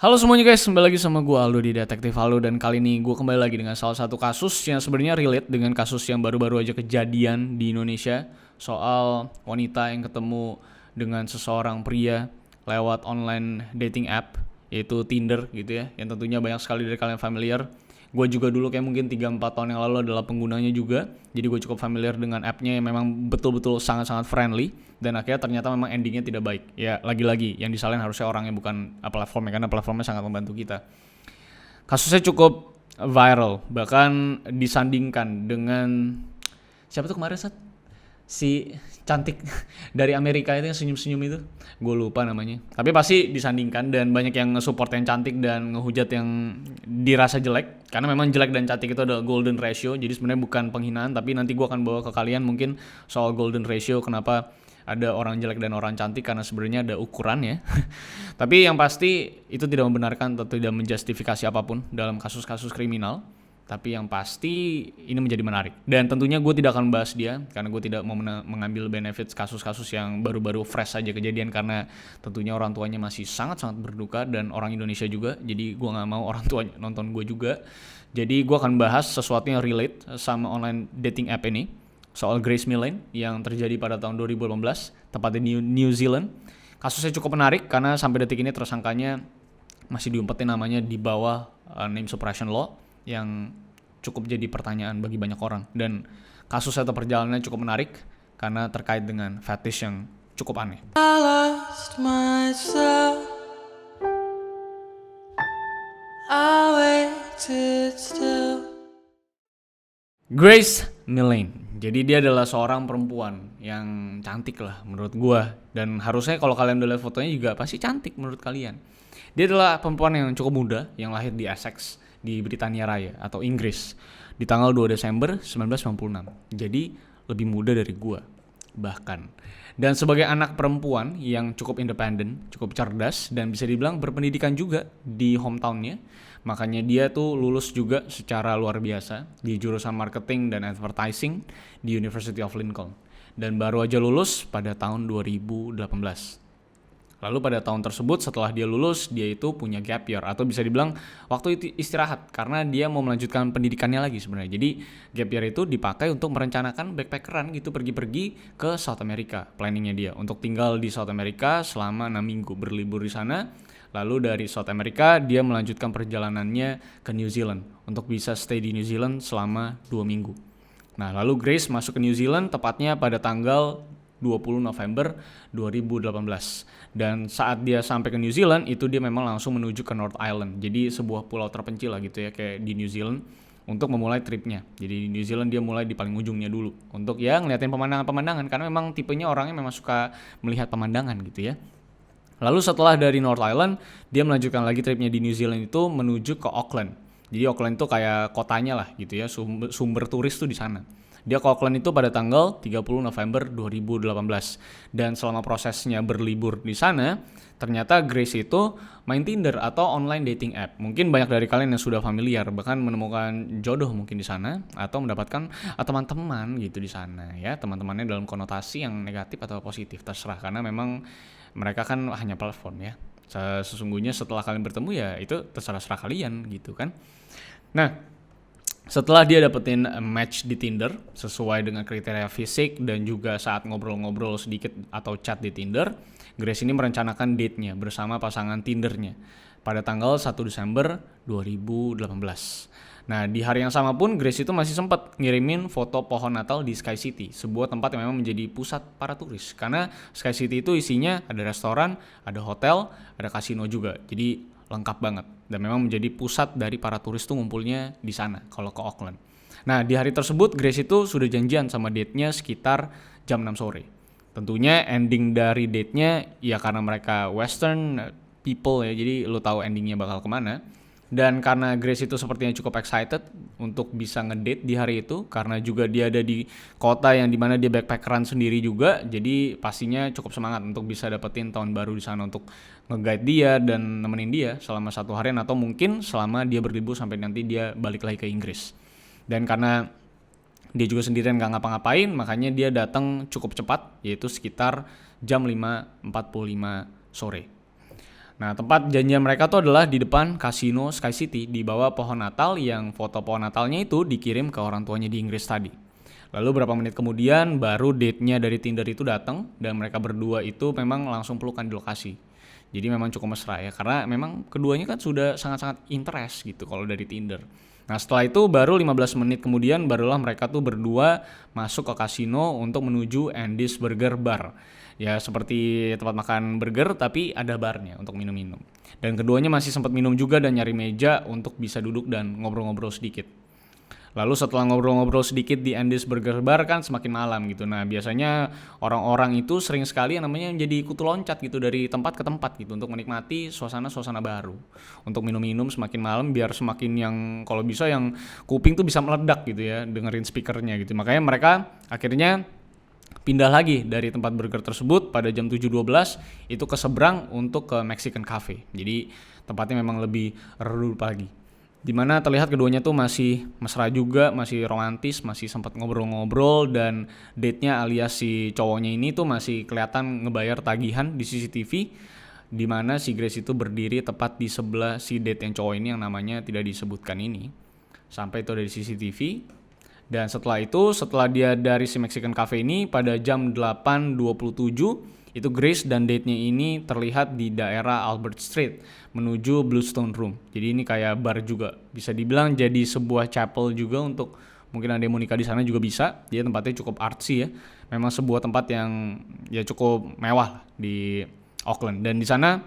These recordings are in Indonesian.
Halo semuanya guys, kembali lagi sama gue Aldo di Detektif Aldo. Dan kali ini gue kembali lagi dengan salah satu kasus yang sebenarnya relate dengan kasus yang baru-baru aja kejadian di Indonesia. Soal wanita yang ketemu dengan seseorang pria lewat online dating app, yaitu Tinder gitu ya. Yang tentunya banyak sekali dari kalian familiar. Gue juga dulu kayak mungkin 3-4 tahun yang lalu adalah penggunanya juga. Jadi gue cukup familiar dengan appnya yang memang betul-betul sangat-sangat friendly. Dan akhirnya ternyata memang endingnya tidak baik. Ya lagi-lagi yang disalahin harusnya orangnya bukan platformnya, karena platformnya sangat membantu kita. Kasusnya cukup viral, bahkan disandingkan dengan siapa tuh kemarin si cantik dari Amerika itu yang senyum-senyum itu, gue lupa namanya, tapi pasti disandingkan. Dan banyak yang nge-support yang cantik dan ngehujat yang dirasa jelek, karena memang jelek dan cantik itu adalah golden ratio. Jadi sebenarnya bukan penghinaan, tapi nanti gue akan bawa ke kalian mungkin soal golden ratio, kenapa ada orang jelek dan orang cantik, karena sebenarnya ada ukurannya. Tapi yang pasti itu tidak membenarkan atau tidak menjustifikasi apapun dalam kasus-kasus kriminal. Tapi yang pasti ini menjadi menarik. Dan tentunya gue tidak akan bahas dia, karena gue tidak mau mengambil benefit kasus-kasus yang baru-baru fresh saja kejadian, karena tentunya orang tuanya masih sangat-sangat berduka dan orang Indonesia juga. Jadi gue gak mau orang tuanya nonton gue juga. Jadi gue akan bahas sesuatu yang relate sama online dating app ini, soal Grace Millane yang terjadi pada tahun 2018, tepatnya di New Zealand. Kasusnya cukup menarik karena sampai detik ini tersangkanya masih diumpetin namanya di bawah name suppression law, yang cukup jadi pertanyaan bagi banyak orang. Dan kasusnya atau perjalanannya cukup menarik karena terkait dengan fetish yang cukup aneh. I lost myself. I waited still. Grace Millane. Jadi dia adalah seorang perempuan yang cantik lah menurut gua, dan harusnya kalau kalian udah lihat fotonya juga pasti cantik menurut kalian. Dia adalah perempuan yang cukup muda yang lahir di Essex di Britania Raya atau Inggris di tanggal 2 Desember 1996. Jadi lebih muda dari gua bahkan. Dan sebagai anak perempuan yang cukup independen, cukup cerdas, dan bisa dibilang berpendidikan juga di hometownnya, makanya dia tuh lulus juga secara luar biasa di jurusan marketing dan advertising di University of Lincoln. Dan baru aja lulus pada tahun 2018. Lalu pada tahun tersebut setelah dia lulus, dia itu punya gap year atau bisa dibilang waktu itu istirahat karena dia mau melanjutkan pendidikannya lagi sebenarnya. Jadi gap year itu dipakai untuk merencanakan backpackeran gitu, pergi-pergi ke South America. Planningnya dia untuk tinggal di South America selama 6 minggu berlibur di sana. Lalu dari South America dia melanjutkan perjalanannya ke New Zealand untuk bisa stay di New Zealand selama 2 minggu. Nah lalu Grace masuk ke New Zealand tepatnya pada tanggal 20 November 2018. Dan saat dia sampai ke New Zealand itu dia memang langsung menuju ke North Island. Jadi sebuah pulau terpencil lah gitu ya, kayak di New Zealand, untuk memulai tripnya. Jadi di New Zealand dia mulai di paling ujungnya dulu untuk ya ngeliatin pemandangan-pemandangan, karena memang tipenya orangnya memang suka melihat pemandangan gitu ya. Lalu setelah dari North Island dia melanjutkan lagi tripnya di New Zealand itu menuju ke Auckland. Jadi Auckland itu kayak kotanya lah gitu ya, sumber turis tuh di sana. Dia ke Auckland itu pada tanggal 30 November 2018. Dan selama prosesnya berlibur di sana, ternyata Grace itu main Tinder atau online dating app. Mungkin banyak dari kalian yang sudah familiar, bahkan menemukan jodoh mungkin di sana atau mendapatkan teman-teman gitu di sana ya. Teman-temannya dalam konotasi yang negatif atau positif terserah, karena memang mereka kan hanya platform ya. Sesungguhnya setelah kalian bertemu ya itu terserah kalian gitu kan. Nah, setelah dia dapetin match di Tinder sesuai dengan kriteria fisik dan juga saat ngobrol-ngobrol sedikit atau chat di Tinder, Grace ini merencanakan date-nya bersama pasangan Tindernya pada tanggal 1 Desember 2018. Nah, di hari yang sama pun Grace itu masih sempat ngirimin foto pohon Natal di Sky City, sebuah tempat yang memang menjadi pusat para turis. Karena Sky City itu isinya ada restoran, ada hotel, ada kasino juga. Jadi lengkap banget dan memang menjadi pusat dari para turis tuh ngumpulnya di sana kalau ke Auckland. Nah, di hari tersebut Grace itu sudah janjian sama date-nya sekitar jam 6 sore. Tentunya ending dari date-nya ya karena mereka western people ya, jadi lo tahu endingnya bakal kemana. Dan karena Grace itu sepertinya cukup excited untuk bisa ngedate di hari itu, karena juga dia ada di kota yang dimana dia backpackeran sendiri juga, jadi pastinya cukup semangat untuk bisa dapetin tahun baru di sana, untuk nge-guide dia dan nemenin dia selama 1 harian atau mungkin selama dia berlibur sampai nanti dia balik lagi ke Inggris. Dan karena dia juga sendirian gak ngapa-ngapain, makanya dia datang cukup cepat, yaitu sekitar jam 5.45 sore. Nah, tempat janjian mereka tuh adalah di depan kasino Sky City di bawah pohon Natal yang foto pohon Natalnya itu dikirim ke orang tuanya di Inggris tadi. Lalu berapa menit kemudian baru date-nya dari Tinder itu datang dan mereka berdua itu memang langsung pelukan di lokasi. Jadi memang cukup mesra ya, karena memang keduanya kan sudah sangat-sangat interest gitu kalau dari Tinder. Nah, setelah itu baru 15 menit kemudian barulah mereka tuh berdua masuk ke kasino untuk menuju Andy's Burger Bar. Ya seperti tempat makan burger tapi ada barnya untuk minum-minum. Dan keduanya masih sempat minum juga dan nyari meja untuk bisa duduk dan ngobrol-ngobrol sedikit. Lalu setelah ngobrol-ngobrol sedikit di Andy's Burger Bar kan semakin malam gitu. Nah biasanya orang-orang itu sering sekali yang namanya menjadi kutu loncat gitu dari tempat ke tempat gitu untuk menikmati suasana-suasana baru. Untuk minum-minum semakin malam biar semakin yang kalau bisa yang kuping tuh bisa meledak gitu ya dengerin speakernya gitu. Makanya mereka akhirnya pindah lagi dari tempat burger tersebut pada jam 7.12 itu ke seberang untuk ke Mexican Cafe. Jadi tempatnya memang lebih redup lagi. Dimana terlihat keduanya tuh masih mesra juga, masih romantis, masih sempat ngobrol-ngobrol dan date-nya alias si cowoknya ini tuh masih kelihatan ngebayar tagihan di CCTV dimana si Grace itu berdiri tepat di sebelah si date yang cowok ini yang namanya tidak disebutkan ini. Sampai itu ada di CCTV. Dan setelah dia dari si Mexican Cafe ini pada jam 8.27 itu Grace dan date-nya ini terlihat di daerah Albert Street menuju Bluestone Room. Jadi ini kayak bar juga. Bisa dibilang jadi sebuah chapel juga untuk mungkin ada yang mau nikah di sana juga bisa. Dia tempatnya cukup artsy ya. Memang sebuah tempat yang ya cukup mewah di Auckland. Dan di sana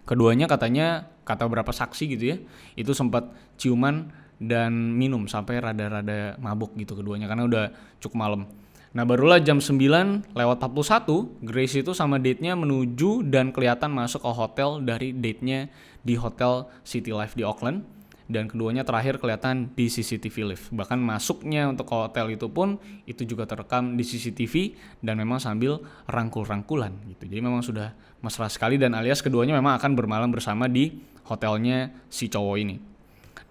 keduanya katanya kata beberapa saksi gitu ya, itu sempat ciuman dan minum sampai rada-rada mabuk gitu keduanya karena udah cukup malam. Nah barulah jam 9 lewat 41 Grace itu sama date-nya menuju dan kelihatan masuk ke hotel dari date-nya di Hotel City Life di Auckland. Dan keduanya terakhir kelihatan di CCTV lift. Bahkan masuknya untuk ke hotel itu pun itu juga terekam di CCTV dan memang sambil rangkul-rangkulan gitu. Jadi memang sudah mesra sekali dan alias keduanya memang akan bermalam bersama di hotelnya si cowok ini.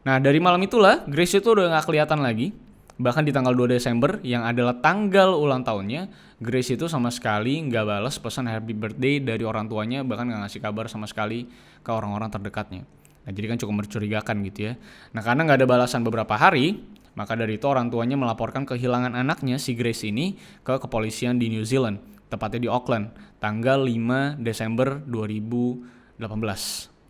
Nah dari malam itulah Grace itu udah gak kelihatan lagi. Bahkan di tanggal 2 Desember yang adalah tanggal ulang tahunnya, Grace itu sama sekali gak balas pesan happy birthday dari orang tuanya, bahkan gak ngasih kabar sama sekali ke orang-orang terdekatnya. Nah jadi kan cukup mencurigakan gitu ya. Nah karena gak ada balasan beberapa hari, maka dari itu orang tuanya melaporkan kehilangan anaknya si Grace ini ke kepolisian di New Zealand, tepatnya di Auckland, tanggal 5 Desember 2018.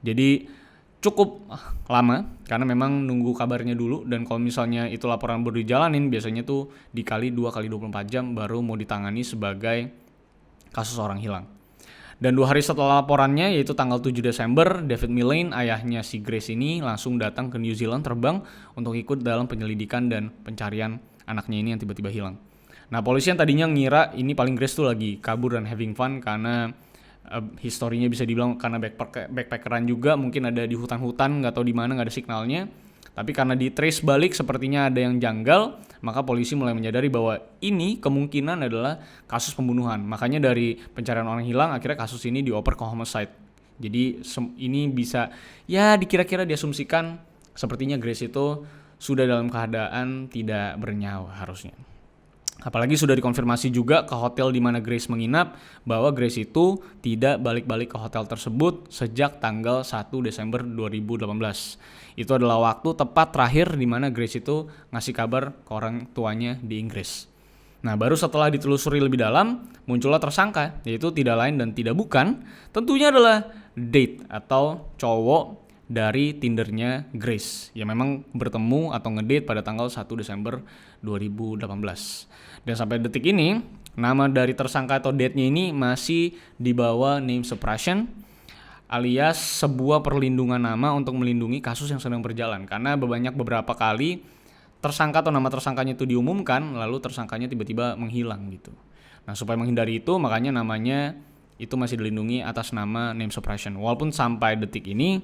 Jadi cukup lama karena memang nunggu kabarnya dulu dan kalau misalnya itu laporan baru dijalanin biasanya tuh dikali 2 kali 24 jam baru mau ditangani sebagai kasus orang hilang. Dan 2 hari setelah laporannya yaitu tanggal 7 Desember, David Millane ayahnya si Grace ini langsung datang ke New Zealand terbang untuk ikut dalam penyelidikan dan pencarian anaknya ini yang tiba-tiba hilang. Nah polisi yang tadinya ngira ini paling Grace tuh lagi kabur dan having fun karena historinya bisa dibilang karena backpackeran juga mungkin ada di hutan-hutan nggak tahu di mana nggak ada signalnya, tapi karena di trace balik sepertinya ada yang janggal, maka polisi mulai menyadari bahwa ini kemungkinan adalah kasus pembunuhan. Makanya dari pencarian orang hilang akhirnya kasus ini dioper ke homicide. Jadi ini bisa ya dikira-kira diasumsikan sepertinya Grace itu sudah dalam keadaan tidak bernyawa harusnya. Apalagi sudah dikonfirmasi juga ke hotel di mana Grace menginap bahwa Grace itu tidak balik-balik ke hotel tersebut sejak tanggal 1 Desember 2018. Itu adalah waktu tepat terakhir di mana Grace itu ngasih kabar ke orang tuanya di Inggris. Nah, baru setelah ditelusuri lebih dalam, muncullah tersangka, yaitu tidak lain dan tidak bukan, tentunya adalah date atau cowok dari Tindernya Grace yang memang bertemu atau ngedate pada tanggal 1 Desember 2018. Dan sampai detik ini nama dari tersangka atau date-nya ini masih di bawah name suppression alias sebuah perlindungan nama untuk melindungi kasus yang sedang berjalan karena beberapa kali tersangka atau nama tersangkanya itu diumumkan lalu tersangkanya tiba-tiba menghilang gitu. Nah supaya menghindari itu makanya namanya itu masih dilindungi atas nama name suppression walaupun sampai detik ini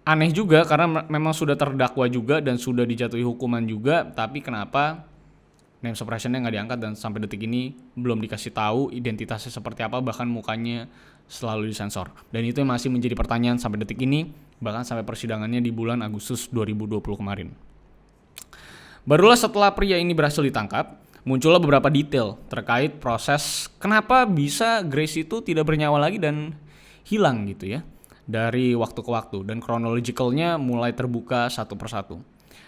aneh juga karena memang sudah terdakwa juga dan sudah dijatuhi hukuman juga, tapi kenapa name suppression-nya nggak diangkat dan sampai detik ini belum dikasih tahu identitasnya seperti apa, bahkan mukanya selalu disensor. Dan itu yang masih menjadi pertanyaan sampai detik ini, bahkan sampai persidangannya di bulan Agustus 2020 kemarin. Barulah setelah pria ini berhasil ditangkap, muncullah beberapa detail terkait proses kenapa bisa Grace itu tidak bernyawa lagi dan hilang gitu ya. dari waktu ke waktu dan chronologicalnya mulai terbuka satu persatu.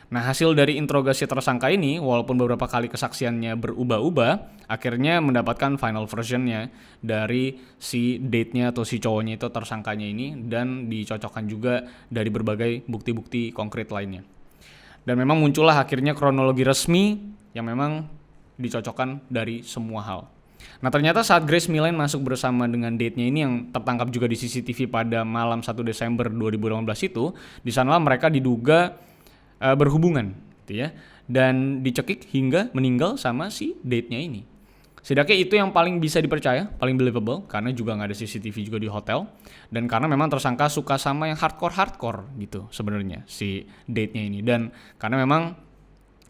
Nah, hasil dari interogasi tersangka ini, walaupun beberapa kali kesaksiannya berubah-ubah, akhirnya mendapatkan final versionnya dari si date-nya atau si cowoknya itu, tersangkanya ini, dan dicocokkan juga dari berbagai bukti-bukti konkret lainnya. Dan memang muncullah akhirnya kronologi resmi yang memang dicocokkan dari semua hal. Nah, ternyata saat Grace Millen masuk bersama dengan date-nya ini yang tertangkap juga di CCTV pada malam 1 Desember 2018 itu, di sanalah mereka diduga berhubungan gitu ya, dan dicekik hingga meninggal sama si date-nya ini. Setidaknya itu yang paling bisa dipercaya, paling believable, karena juga nggak ada CCTV juga di hotel, dan karena memang tersangka suka sama yang hardcore gitu sebenarnya si date-nya ini, dan karena memang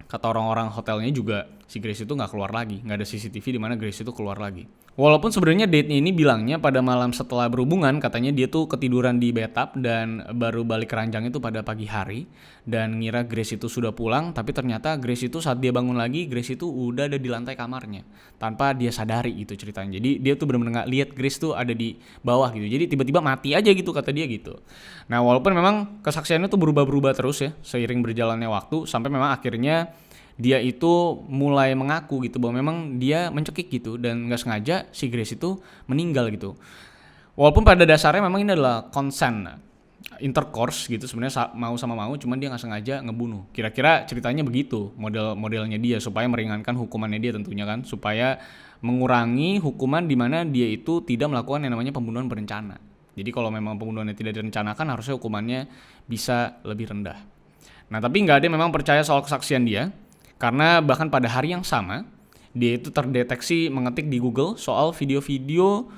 kata orang-orang hotelnya juga si Grace itu nggak keluar lagi, nggak ada CCTV di mana Grace itu keluar lagi. Walaupun sebenarnya date-nya ini bilangnya pada malam setelah berhubungan, katanya dia tuh ketiduran di bathtub dan baru balik ke ranjang itu pada pagi hari, dan ngira Grace itu sudah pulang, tapi ternyata Grace itu saat dia bangun lagi, Grace itu udah ada di lantai kamarnya tanpa dia sadari itu ceritanya. Jadi dia tuh benar-benar nggak lihat Grace tuh ada di bawah gitu. Jadi tiba-tiba mati aja gitu kata dia gitu. Nah, walaupun memang kesaksiannya tuh berubah-berubah terus ya seiring berjalannya waktu, sampai memang akhirnya dia itu mulai mengaku gitu bahwa memang dia mencekik gitu dan nggak sengaja si Grace itu meninggal gitu. Walaupun pada dasarnya memang ini adalah consent intercourse gitu, sebenarnya mau sama mau, cuman dia nggak sengaja ngebunuh. Kira-kira ceritanya begitu modelnya dia, supaya meringankan hukumannya dia tentunya kan, supaya mengurangi hukuman di mana dia itu tidak melakukan yang namanya pembunuhan berencana. Jadi kalau memang pembunuhannya tidak direncanakan, harusnya hukumannya bisa lebih rendah. Nah, tapi nggak ada yang memang percaya soal kesaksian dia. Karena bahkan pada hari yang sama, dia itu terdeteksi mengetik di Google soal video-video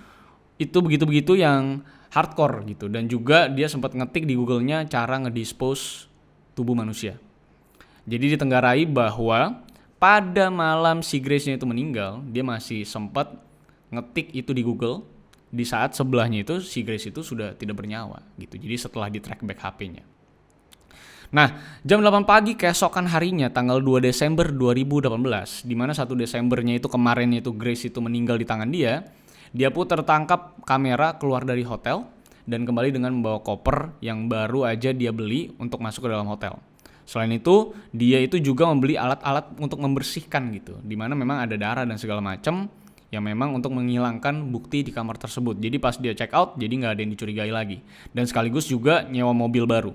itu begitu-begitu yang hardcore gitu. Dan juga dia sempat ngetik di Google-nya cara ngedispose tubuh manusia. Jadi ditenggarai bahwa pada malam si Grace-nya itu meninggal, dia masih sempat ngetik itu di Google di saat sebelahnya itu si Grace itu sudah tidak bernyawa gitu. Jadi setelah di track back HP-nya. Nah, jam 8 pagi keesokan harinya tanggal 2 Desember 2018, di mana 1 Desembernya itu kemarin itu Grace itu meninggal di tangan dia pun tertangkap kamera keluar dari hotel dan kembali dengan membawa koper yang baru aja dia beli untuk masuk ke dalam hotel. Selain itu, dia itu juga membeli alat-alat untuk membersihkan gitu, di mana memang ada darah dan segala macam yang memang untuk menghilangkan bukti di kamar tersebut. Jadi pas dia check out, jadi nggak ada yang dicurigai lagi. Dan sekaligus juga nyewa mobil baru.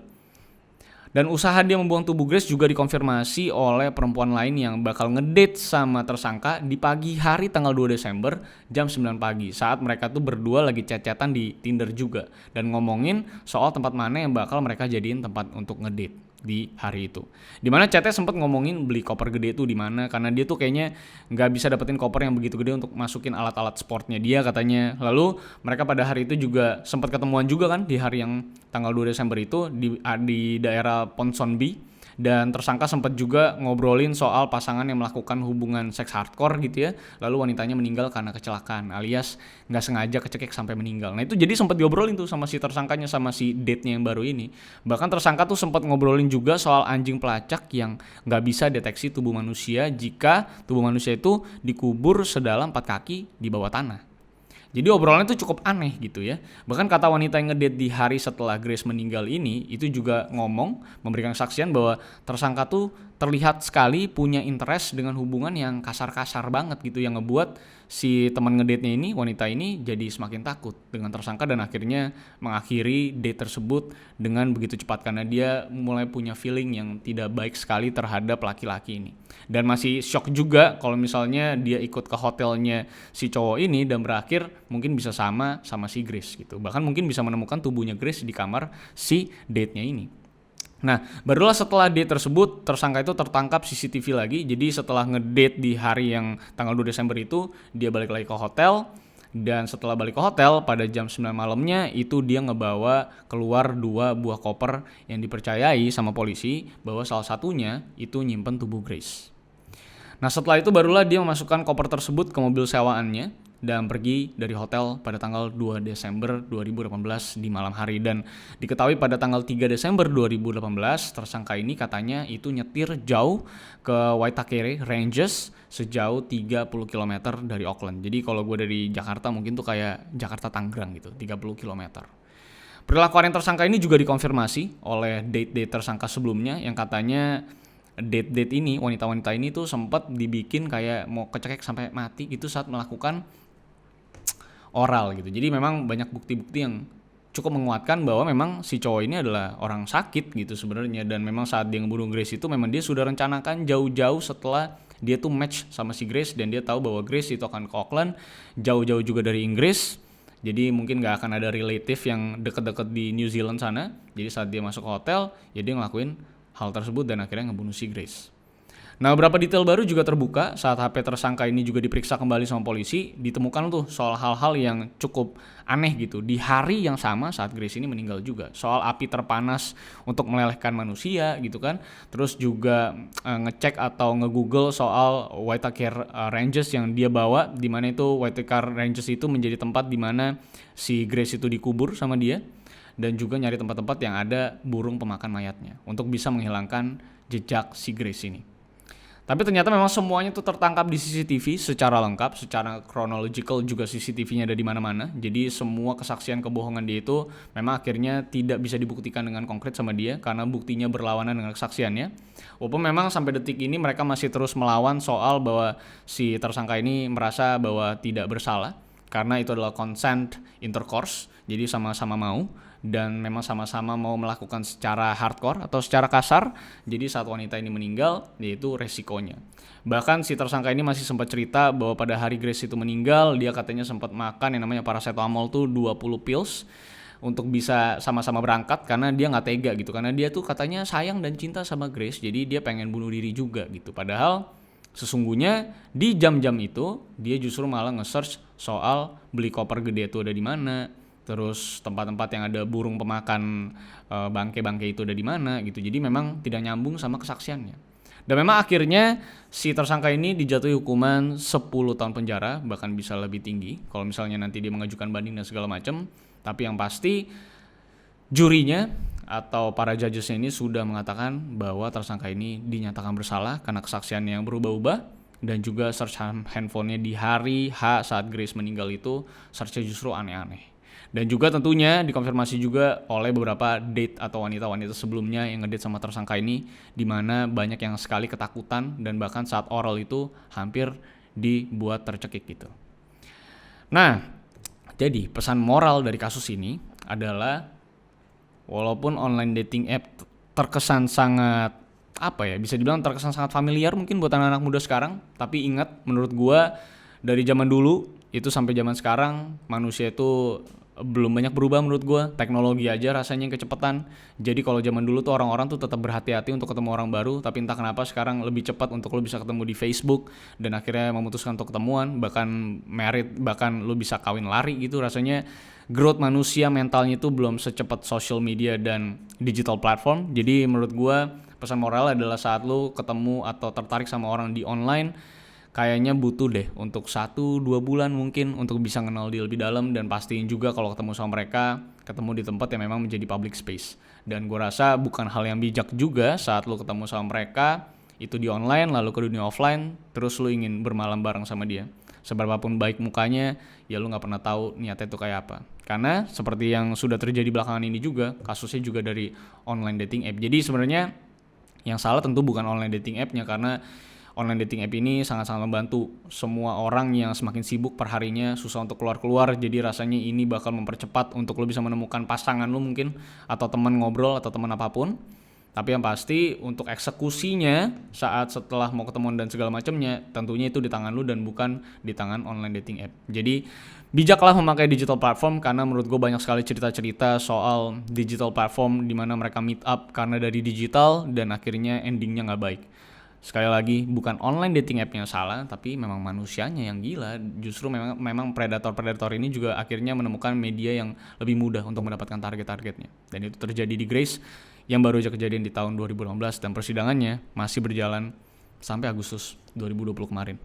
Dan usaha dia membuang tubuh Grace juga dikonfirmasi oleh perempuan lain yang bakal ngedate sama tersangka di pagi hari tanggal 2 Desember jam 9 pagi saat mereka tuh berdua lagi chat-chatan di Tinder juga dan ngomongin soal tempat mana yang bakal mereka jadiin tempat untuk ngedate di hari itu. Dimana chatnya sempat ngomongin beli koper gede tuh di mana, karena dia tuh kayaknya nggak bisa dapetin koper yang begitu gede untuk masukin alat-alat sportnya dia katanya. Lalu mereka pada hari itu juga sempat ketemuan juga kan di hari yang tanggal 2 Desember itu di daerah Ponsonby. Dan tersangka sempat juga ngobrolin soal pasangan yang melakukan hubungan seks hardcore gitu ya. Lalu wanitanya meninggal karena kecelakaan alias nggak sengaja kecekik sampai meninggal. Nah itu jadi sempat diobrolin tuh sama si tersangkanya sama si date-nya yang baru ini. Bahkan tersangka tuh sempat ngobrolin juga soal anjing pelacak yang nggak bisa deteksi tubuh manusia jika tubuh manusia itu dikubur sedalam 4 kaki di bawah tanah. Jadi obrolannya itu cukup aneh gitu ya. Bahkan kata wanita yang ngedate di hari setelah Grace meninggal ini, itu juga memberikan kesaksian bahwa tersangka tuh terlihat sekali punya interest dengan hubungan yang kasar-kasar banget gitu, yang ngebuat si teman ngedate-nya ini, wanita ini jadi semakin takut dengan tersangka dan akhirnya mengakhiri date tersebut dengan begitu cepat karena dia mulai punya feeling yang tidak baik sekali terhadap laki-laki ini. Dan masih shock juga kalau misalnya dia ikut ke hotelnya si cowok ini dan berakhir mungkin bisa sama si Grace gitu. Bahkan mungkin bisa menemukan tubuhnya Grace di kamar si date-nya ini. Nah, barulah setelah date tersebut, tersangka itu tertangkap CCTV lagi. Jadi setelah ngedate di hari yang tanggal 2 Desember itu, dia balik lagi ke hotel. Dan setelah balik ke hotel, pada jam 9 malamnya, itu dia ngebawa keluar 2 buah koper yang dipercayai sama polisi bahwa salah satunya itu nyimpen tubuh Grace. Nah, setelah itu barulah dia memasukkan koper tersebut ke mobil sewaannya dan pergi dari hotel pada tanggal 2 Desember 2018 di malam hari. Dan diketahui pada tanggal 3 Desember 2018 tersangka ini katanya itu nyetir jauh ke Waitakere Ranges sejauh 30 km dari Auckland. Jadi kalau gue dari Jakarta mungkin tuh kayak Jakarta Tangerang gitu, 30 km. Perilakuan yang tersangka ini juga dikonfirmasi oleh date-date tersangka sebelumnya yang katanya date-date ini, wanita-wanita ini tuh sempat dibikin kayak mau kecekek sampai mati gitu saat melakukan oral gitu. Jadi memang banyak bukti-bukti yang cukup menguatkan bahwa memang si cowok ini adalah orang sakit gitu sebenarnya, dan memang saat dia ngebunuh Grace itu memang dia sudah rencanakan jauh-jauh setelah dia tuh match sama si Grace, dan dia tahu bahwa Grace itu akan ke Auckland, jauh-jauh juga dari Inggris. Jadi mungkin gak akan ada relatif yang deket-deket di New Zealand sana. Jadi saat dia masuk ke hotel, ya dia ngelakuin hal tersebut dan akhirnya ngebunuh si Grace. Nah, beberapa detail baru juga terbuka saat HP tersangka ini juga diperiksa kembali sama polisi. Ditemukan tuh soal hal-hal yang cukup aneh gitu di hari yang sama saat Grace ini meninggal juga. Soal api terpanas untuk melelehkan manusia gitu kan. Terus juga ngecek atau nge-google soal Waitakere Ranges yang dia bawa, di mana itu Waitakere Ranges itu menjadi tempat di mana si Grace itu dikubur sama dia, dan juga nyari tempat-tempat yang ada burung pemakan mayatnya untuk bisa menghilangkan jejak si Grace ini. Tapi ternyata memang semuanya itu tertangkap di CCTV secara lengkap, secara chronological juga CCTV-nya ada di mana-mana. Jadi semua kesaksian kebohongan dia itu memang akhirnya tidak bisa dibuktikan dengan konkret sama dia karena buktinya berlawanan dengan kesaksiannya. Walaupun memang sampai detik ini mereka masih terus melawan soal bahwa si tersangka ini merasa bahwa tidak bersalah karena itu adalah consent intercourse, jadi sama-sama mau dan memang sama-sama mau melakukan secara hardcore atau secara kasar. Jadi saat wanita ini meninggal, yaitu resikonya. Bahkan si tersangka ini masih sempat cerita bahwa pada hari Grace itu meninggal, dia katanya sempat makan yang namanya paracetamol tuh 20 pills untuk bisa sama-sama berangkat karena dia nggak tega gitu. Karena dia tuh katanya sayang dan cinta sama Grace, jadi dia pengen bunuh diri juga gitu. Padahal sesungguhnya di jam-jam itu dia justru malah nge-search soal beli koper gede itu ada di mana, terus tempat-tempat yang ada burung pemakan bangke-bangke itu ada di mana gitu. Jadi memang tidak nyambung sama kesaksiannya. Dan memang akhirnya si tersangka ini dijatuhi hukuman 10 tahun penjara, bahkan bisa lebih tinggi kalau misalnya nanti dia mengajukan banding dan segala macam. Tapi yang pasti jurinya atau para judgesnya ini sudah mengatakan bahwa tersangka ini dinyatakan bersalah karena kesaksiannya yang berubah-ubah, dan juga search handphonenya di hari H saat Grace meninggal itu searchnya justru aneh-aneh. Dan juga tentunya dikonfirmasi juga oleh beberapa date atau wanita-wanita sebelumnya yang ngedate sama tersangka ini, di mana banyak yang sekali ketakutan dan bahkan saat oral itu hampir dibuat tercekik gitu. Nah, jadi pesan moral dari kasus ini adalah walaupun online dating app terkesan sangat bisa dibilang terkesan sangat familiar mungkin buat anak-anak muda sekarang, tapi ingat menurut gua dari zaman dulu itu sampai zaman sekarang manusia itu belum banyak berubah menurut gue. Teknologi aja rasanya yang kecepatan. Jadi kalau zaman dulu tuh orang-orang tuh tetap berhati-hati untuk ketemu orang baru, tapi entah kenapa sekarang lebih cepat untuk lo bisa ketemu di Facebook dan akhirnya memutuskan untuk ketemuan, bahkan merit, bahkan lo bisa kawin lari gitu. Rasanya growth manusia mentalnya itu belum secepat social media dan digital platform. Jadi menurut gue pesan moral adalah saat lo ketemu atau tertarik sama orang di online, kayaknya butuh deh untuk 1-2 bulan mungkin untuk bisa kenal dia lebih dalam, dan pastiin juga kalau ketemu sama mereka, ketemu di tempat yang memang menjadi public space. Dan gue rasa bukan hal yang bijak juga saat lo ketemu sama mereka itu di online lalu ke dunia offline terus lo ingin bermalam bareng sama dia. Seberapapun baik mukanya, ya lo gak pernah tahu niatnya itu kayak apa. Karena seperti yang sudah terjadi belakangan ini juga, kasusnya juga dari online dating app. Jadi sebenarnya yang salah tentu bukan online dating app-nya, karena online dating app ini sangat-sangat membantu semua orang yang semakin sibuk perharinya, susah untuk keluar-keluar. Jadi rasanya ini bakal mempercepat untuk lo bisa menemukan pasangan lo mungkin, atau teman ngobrol, atau teman apapun. Tapi yang pasti untuk eksekusinya saat setelah mau ketemuan dan segala macamnya, tentunya itu di tangan lo dan bukan di tangan online dating app. Jadi bijaklah memakai digital platform, karena menurut gue banyak sekali cerita-cerita soal digital platform di mana mereka meet up karena dari digital dan akhirnya endingnya nggak baik. Sekali lagi, bukan online dating app-nya salah, tapi memang manusianya yang gila. Justru memang predator-predator ini juga akhirnya menemukan media yang lebih mudah untuk mendapatkan target-targetnya. Dan itu terjadi di Grace yang baru aja kejadian di tahun 2018, dan persidangannya masih berjalan sampai Agustus 2020 kemarin.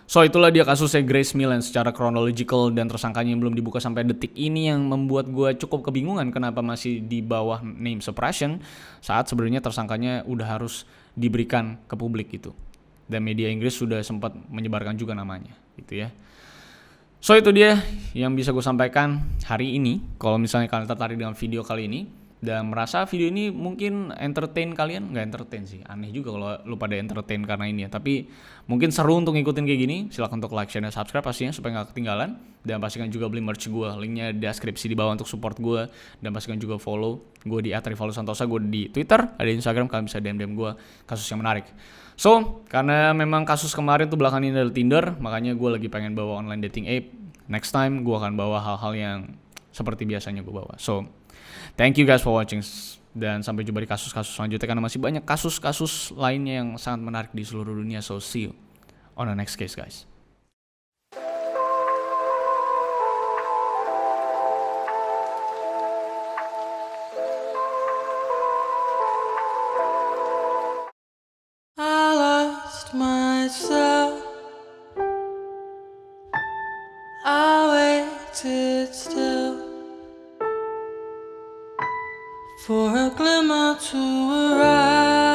So itulah dia kasusnya Grace Millen secara chronological, dan tersangkanya yang belum dibuka sampai detik ini yang membuat gue cukup kebingungan kenapa masih di bawah name suppression saat sebenarnya tersangkanya udah harus diberikan ke publik gitu. Dan media Inggris sudah sempat menyebarkan juga namanya gitu ya. So itu dia yang bisa gue sampaikan hari ini. Kalau misalnya kalian tertarik dengan video kali ini dan merasa video ini mungkin entertain kalian, nggak entertain sih, aneh juga kalau lu pada entertain karena ini ya. Tapi mungkin seru untuk ngikutin kayak gini. Silahkan untuk like, share, dan subscribe pastinya supaya nggak ketinggalan. Dan pastikan juga beli merch gue, linknya di deskripsi di bawah untuk support gue. Dan pastikan juga follow gue di @rivaldosantosa, gue di Twitter, ada Instagram, kalian bisa DM gue kasus yang menarik. So, karena memang kasus kemarin tuh belakangan ini adalah Tinder, makanya gue lagi pengen bawa online dating app. Next time gue akan bawa hal-hal yang seperti biasanya gue bawa. So, thank you guys for watching. Dan sampai jumpa di kasus-kasus selanjutnya karena masih banyak kasus-kasus lainnya yang sangat menarik di seluruh dunia. So, see you on the next case, guys. I lost myself. I waited still for a glimmer to arrive.